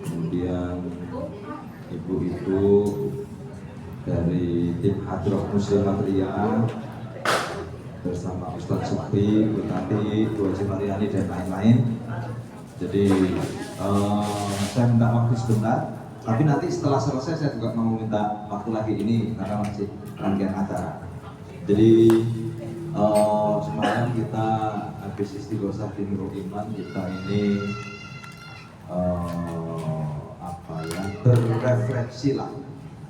kemudian ibu-ibu dari tim Hadroh Muslimat Riyah bersama Ustadz Sukri, Bu Tati, Bu Haji Mariani dan lain-lain. Jadi saya minta waktu sebentar, tapi nanti setelah selesai saya juga mau minta waktu lagi ini karena masih rangkaian acara. Jadi semalam kita habis istighosah di Nurul Iman, kita ini berrefleksi lah.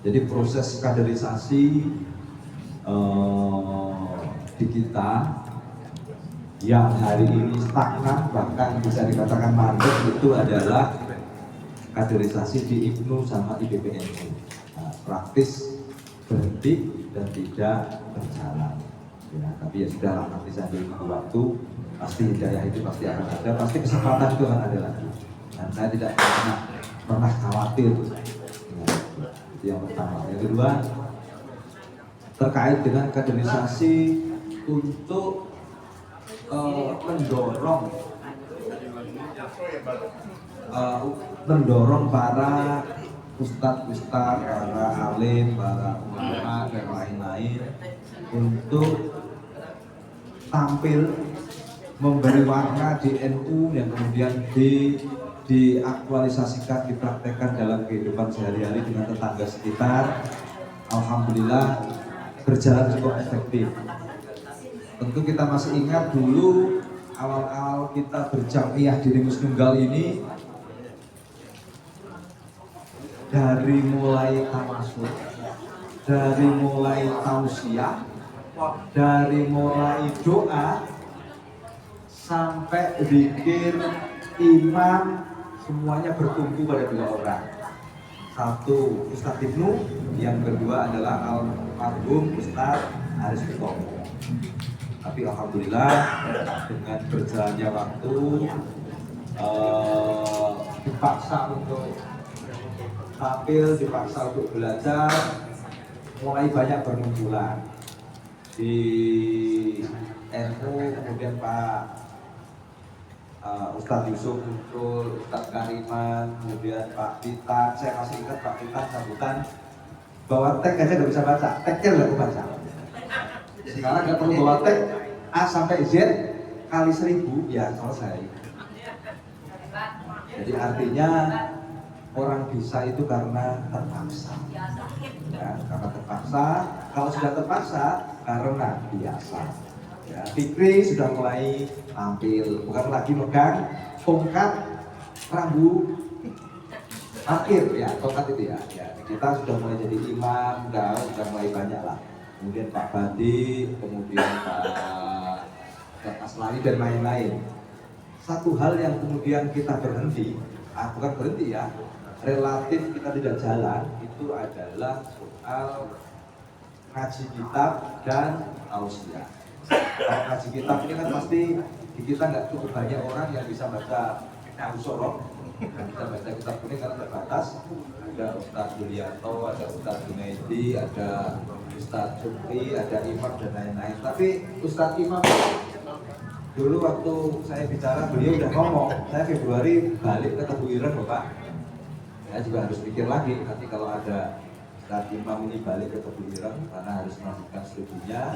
Jadi proses kaderisasi di kita yang hari ini stagnan, bahkan bisa dikatakan mandek, itu adalah kaderisasi di IPNU sama IPPNU. Nah, praktis berhenti dan tidak berjalan. Ya, tapi ya sudah lah, nanti sambil menunggu waktu, pasti hidayah itu pasti akan ada, pasti kesempatan itu akan ada lagi. Dan saya tidak pernah khawatir. Ya, itu yang pertama. Yang kedua, terkait dengan kaderisasi untuk mendorong para ustadz, para alim, para ulama dan lain-lain untuk tampil memberi warna di NU yang kemudian diaktualisasikan, dipraktekkan dalam kehidupan sehari-hari dengan tetangga sekitar. Alhamdulillah berjalan cukup efektif. Tentu kita masih ingat dulu awal-awal kita berjamiah di Rimus Tunggal ini, dari mulai tamasuk, dari mulai tausiah, dari mulai doa sampai zikir, imam, semuanya bertumpu pada 2 orang. Satu Ustadz Ibnu, yang kedua adalah almarhum Ustadz Aris Utomo. Tapi alhamdulillah dengan berjalannya waktu dipaksa untuk tampil, dipaksa untuk belajar, mulai banyak bermunculan di NU. Kemudian Pak Ustadz Yusuf muncul, Ustadz Kariman, kemudian Pak Tita. Saya masih ingat Pak Tita sambutan bawa teks aja nggak bisa baca, teksnya nggak aku baca. Sekarang nggak perlu bawa teks, A sampai Z kali 1000 ya selesai. Jadi artinya orang bisa itu karena terpaksa, ya, karena terpaksa. Kalau sudah terpaksa karena biasa. Ya, Fikri sudah mulai tampil, bukan lagi megang tongkat rambu akhir, ya tongkat itu ya. Ya. Kita sudah mulai jadi imam, sudah mulai banyak lah. Kemudian Pak Badi, kemudian Pak Aslani dan lain-lain. Satu hal yang kemudian kita berhenti, bukan berhenti ya, relatif kita tidak jalan, itu adalah soal ngaji kitab dan tausiah. Kalau ngaji kitab ini kan pasti di kita nggak cukup banyak orang yang bisa baca Al-Sorok, yang bisa baca kitab kuning karena terbatas. Ada Ustadz Yulianto, ada Ustadz Junaidi, ada Ustadz Sukri, ada Imam dan lain-lain. Tapi Ustadz Imam dulu waktu saya bicara, beliau udah ngomong, saya Februari balik ke Tebu Ireng Bapak. Saya juga harus pikir lagi, nanti kalau ada Ustadz Imam ini balik ke Tebu Ireng karena harus melanjutkan studinya,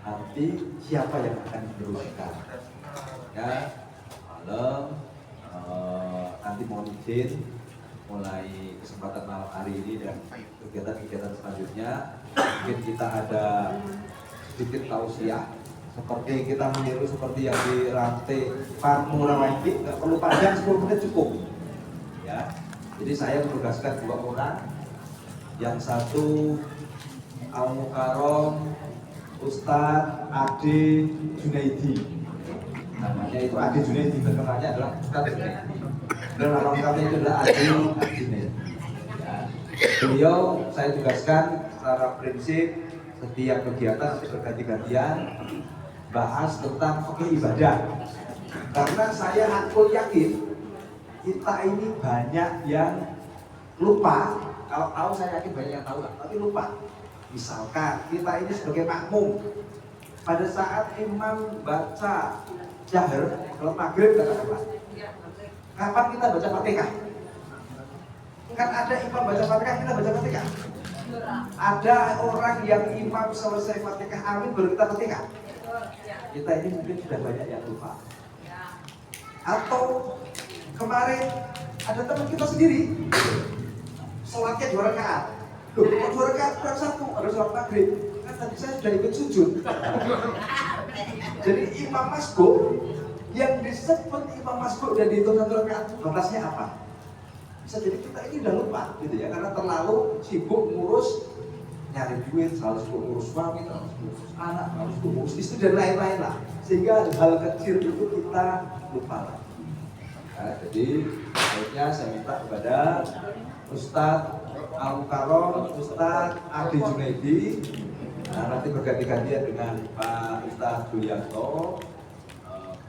nanti siapa yang akan diteruskan? Ya, malam nanti mohon izin mulai kesempatan malam hari ini dan kegiatan-kegiatan selanjutnya, mungkin kita ada sedikit tausiah seperti kita meniru seperti yang di rantai Parmu Rawaiki, nggak perlu panjang, 10 menit cukup ya. Jadi saya menugaskan 2 orang, yang satu Al-Mukarrom Ustadz Ade Junaidi, namanya itu Ade Junaidi, terkenalnya adalah Ustadz Junaidi, dan nama lengkapnya itu adalah Ade Junaidi ya. Beliau saya tugaskan secara prinsip setiap kegiatan nanti berganti-gantian bahas tentang fikih ibadah, karena aku yakin kita ini banyak yang lupa. Kalau tahu saya yakin banyak yang tahu lah, tapi lupa. Misalkan kita ini sebagai makmum, pada saat imam baca jahar, kalau maghrib katakanlah, kapan kita baca Fatihah? Kan ada imam baca Fatihah, kita baca Fatihah. Ada orang yang imam selesai Fatihah amin baru kita Fatihah. Kita ini mungkin sudah banyak yang lupa. Atau kemarin ada teman kita sendiri sholatnya 2 rakaat. Loh, kok 2 rakaat kurang 1, ada sholat maghrib. Kan tadi saya sudah ikut sujud. Jadi imam masbuk yang disebut imam masbuk dan dihitung 1 rakaat batasnya apa? Bisa jadi kita ini udah lupa gitu ya, karena terlalu sibuk ngurus nyari duit, selalu sibuk ngurus suami, selalu sibuk ngurus anak, selalu sibuk ngurus istri dan lain-lain lah. Sehingga hal kecil itu kita lupa lagi. Nah, jadi baiknya saya minta kepada Ustadz Al-Mukarram, Ustadz Adi Junaidi, nah, nanti berganti-gantian dengan Pak Ustadz Julianto.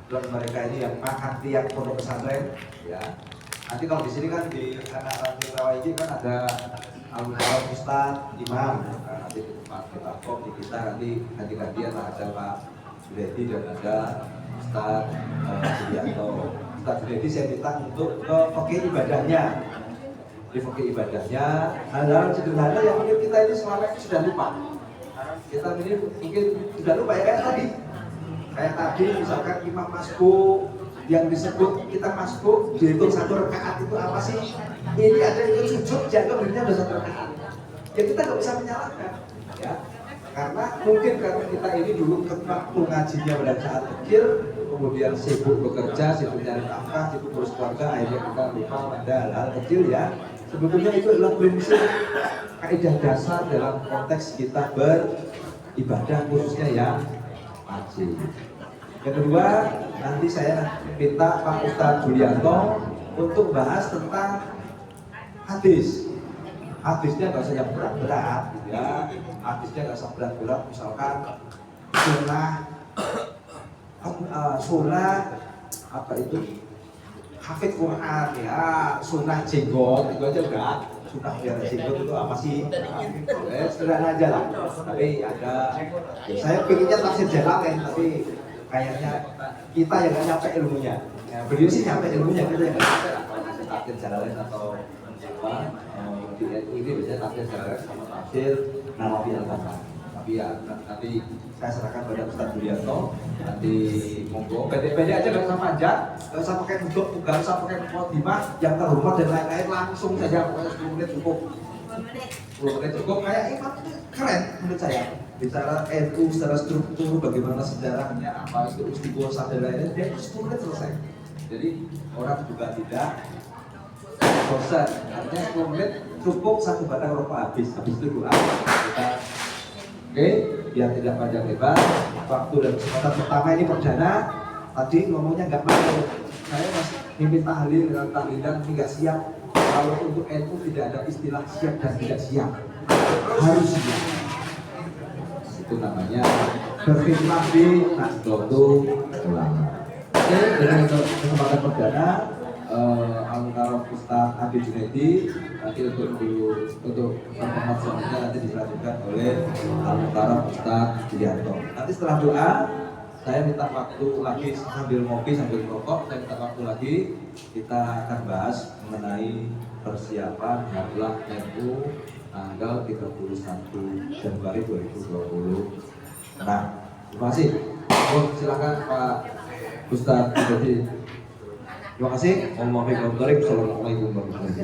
Dan mereka ini yang makan tiap pondok pesantren, ya. Nanti kalau di sini kan di anak ranting Rawaiji kan ada Al-Mukarram Ustadz Imam. Nah, nanti di tempat kita kok di kita nanti ganti-gantian lah, ada Pak Junaidi dan ada Ustadz Julianto. Ustadz Junaidi saya minta untuk ke fakih ibadahnya. Di fakih ibadahnya hal-hal sederhana yang mungkin kita ini selama ini sudah lupa. Kita ini mungkin sudah lupa ya, kayak tadi misalkan imam masbuk yang disebut kita masbuk dihitung 1 rakaat itu apa sih? Ini ada yang sujud jangan dirinya udah 1 rakaat. Ya kita nggak bisa menyalahkan, ya. Karena mungkin karena kita ini dulu waktu ngajinya pada saat kecil, kemudian sibuk bekerja, sibuk nyari nafkah, sibuk ngurus keluarga, akhirnya kita lupa pada hal-hal kecil ya. Sebetulnya itu adalah prinsip kaidah dasar dalam konteks kita beribadah khususnya yang wajib. Yang kedua, nanti saya minta Pak Ustadz Julianto untuk bahas tentang hadis. Hadisnya nggak usah yang berat-berat, gitu ya. Hadisnya nggak usah berat-berat, misalkan sunnah apa itu hafid Quran ya, sunnah jenggot itu aja enggak. Sunnah biar jenggot itu apa sih? Sederhana aja lah. Tapi ada, saya pengennya tafsir Jalalain, tapi kayaknya kita yang nggak nyampe ilmunya. Ya, beliau sih nyampe ilmunya, kita yang nggak nyampe lah. Kalau tafsir Jalalain atau apa? Di ini biasanya tafsir Jalalain sama tafsir Nawawi Al-Bassam. Tapi ya nanti saya serahkan pada Ustadz Julianto. Nanti monggo pendek-pendek aja, nggak usah panjang, nggak usah pakai duduk, nggak usah pakai mukadimah yang terhormat dan lain-lain, langsung saja pokoknya 10 menit cukup. 10 menit cukup. Kayak imam itu keren menurut saya. Bicara NU secara struktur, bagaimana sejarahnya, apa itu istiqosah dan lain-lain, dia itu 10 menit selesai. Jadi orang juga tidak bosan. Artinya 10 menit cukup 1 batang rokok habis itu doa kita. Oke, biar tidak panjang lebar. Waktu dan kesempatan pertama ini perdana. Tadi ngomongnya nggak mau. Saya masih mimpin tahlil dan tahlilan tidak siap. Kalau untuk NU tidak ada istilah siap dan tidak siap. Harus siap. Itu namanya berkhidmat di Nahdlatul Ulama. Oke, dengan kesempatan perdana Al-Mukarram Ustadz Adi Junaidi, nanti untuk pertemuan selanjutnya nanti dilanjutkan oleh Al-Mukarram Ustadz Julianto. Nanti setelah doa saya minta waktu lagi sambil ngopi sambil merokok, saya minta waktu lagi, kita akan bahas mengenai persiapan Harlah NU tanggal 31 Januari 2020. Nah, terima kasih. Silakan Pak Ustadz Junaidi. Terima kasih. Assalamualaikum warahmatullahi wabarakatuh.